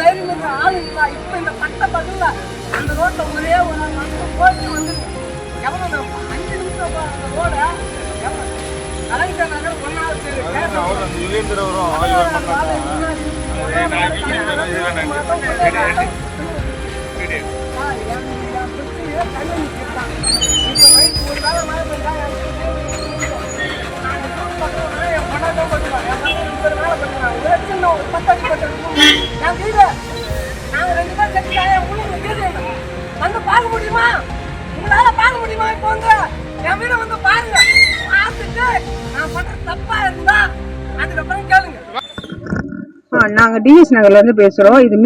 தைரியம் ஆள் இல்லை. இப்போ இந்த பட்ட பதில் அந்த ரோட்ல ஒரே ஒரு போட்டு வந்துருக்கு. எவ்வளவு 5 நிமிஷம் அந்த ரோட கலைஞர் நகர் 1வது தெரு வந்து பார்க்க முடியுமா? உங்களால பார்க்க முடியுமா? இப்போ வந்து என் வீட வந்து பாருங்க. பார்த்துட்டு நான் பண்ற தப்பா இருந்தா அதுக்கப்புறம் கேளுங்க. நாங்க டிவிஎஸ் நகர்ல இருந்து பேசுறோம். இது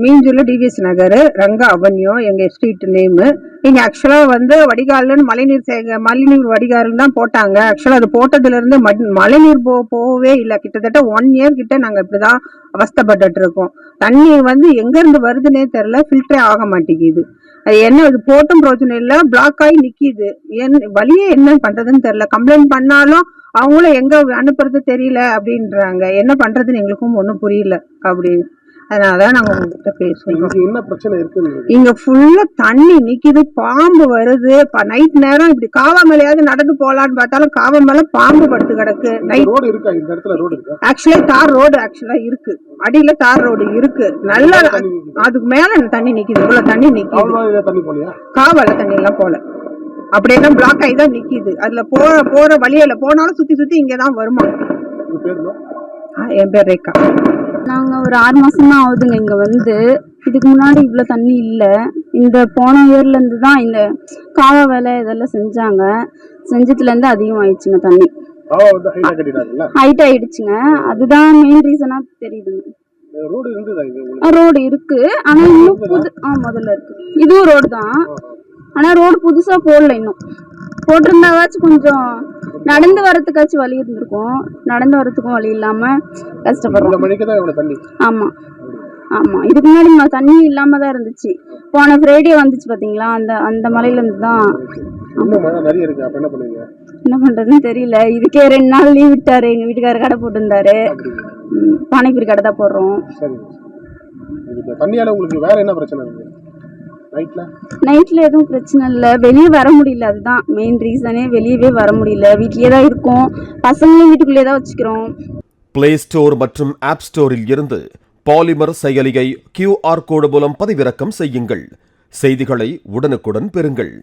மீஞ்சூர்ல டிவிஎஸ் நகர் ரங்கா அவன்யூ எங்க ஸ்ட்ரீட் நேமு. இங்க ஆக்சுவலா வந்து வடிகால்னு மழைநீர் வடிகால் தான் போட்டாங்க. ஆக்சுவலா அது போட்டதுல இருந்து மழைநீர் போகவே இல்லை. கிட்டத்தட்ட 1 இயர் கிட்ட நாங்க இப்படிதான் அவஸ்தைப்பட்டு இருக்கோம். தண்ணி வந்து எங்க இருந்து வருதுன்னே தெரியல, ஃபில்டரே ஆக மாட்டேங்குது. அது என்ன, இது போட்டும் பிரயோஜனம் இல்லை, பிளாக் ஆகி நிக்கிது. வழியே என்ன பண்றதுன்னு தெரியல. கம்ப்ளைண்ட் பண்ணாலும் அவங்களும் எங்க அனுப்புறது தெரியல அப்படின்றாங்க. என்ன பண்றதுன்னு எங்களுக்கும் ஒன்றும் புரியல அப்படின்னு. அதனாலதான் நாங்க உங்ககிட்ட பேசுறோம். என்ன பிரச்சனை இருக்கு? இங்க ஃபுல்லா தண்ணி நிக்குது, பாம்பு வருது. நைட் நேரம் இப்படி காவா மேலையாவது நடந்து போலான்னு பார்த்தாலும் காவா மேல பாம்பு படுத்து கிடக்கு. ரோடு இருக்கா இந்த இடத்துல? ரோடு இருக்கா? ஆக்சுவலா தார் ரோடு இருக்கு, அடியில தார் ரோடு இருக்கு. நல்லா அதுக்கு மேல தண்ணி நிக்குது. இவ்வளவு தண்ணி நிக்குது. காவால தண்ணி எல்லாம் போல, அப்படியே தான் பிளாக் ஆகி தான் நிக்குது. அதுல போற வழியில போனாலும் சுத்தி சுத்தி இங்கதான் வருமா. என் பேர் ரேகா. நாங்க ஒரு 6 மாசம் தான் ஆகுதுங்க இங்க வந்து. இதுக்கு முன்னாடி இவ்வளவு தண்ணி இல்ல. இந்த போன இயர்ல இருந்து தான் இந்த காவா வேலை இதெல்லாம் செஞ்சாங்க. செஞ்சதுல இருந்து அதிகமாயிடுச்சுங்க தண்ணி, ஹைட் ஆயிடுச்சுங்க. அதுதான் மெயின் ரீசனா தெரியுதுங்க. ரோடு இருக்கு, ஆனா இன்னும் முதல்ல இருக்கு. இதுவும் ரோடு தான், ஆனா ரோடு புதுசா போடல. இன்னும் போட்டிருந்தாவாச்சும் கொஞ்சம் நடந்து வரதுக்காச்சும் வழி இருந்திருக்கும். நடந்து வரதுக்கும் வழி இல்லாம கஷ்டப்படுறோம். ஆமா ஆமா, இதுக்கு முன்னாடி தண்ணி இல்லாம தான் இருந்துச்சு. போன ஃப்ரைடே வந்துச்சு பாத்தீங்களா, அந்த மலையில இருந்து தான். என்ன பண்றதுன்னு தெரியல. இதுக்கே 2 நாள் லீவ் விட்டாரு. எங்க வீட்டுக்காரர் கடை போட்டு இருந்தாரு. பானிபூரி கடை தான் போடுறோம். நைட்ல எதுவும் பிரச்சனை இல்லை, வெளியே வர முடியல. அதுதான் மெயின் ரீசனே, வெளியவே வர முடியல. வீட்லயே தான் இருக்கோம், பசங்களையும் வீட்டுக்குள்ளே தான் வச்சுக்கிறோம். பிளே ஸ்டோர் மற்றும் ஆப் ஸ்டோரில் இருந்து பாலிமர் செயலியை QR கோடு மூலம் பதிவிறக்கம் செய்யுங்கள். செய்திகளை உடனுக்குடன் பெறுங்கள்.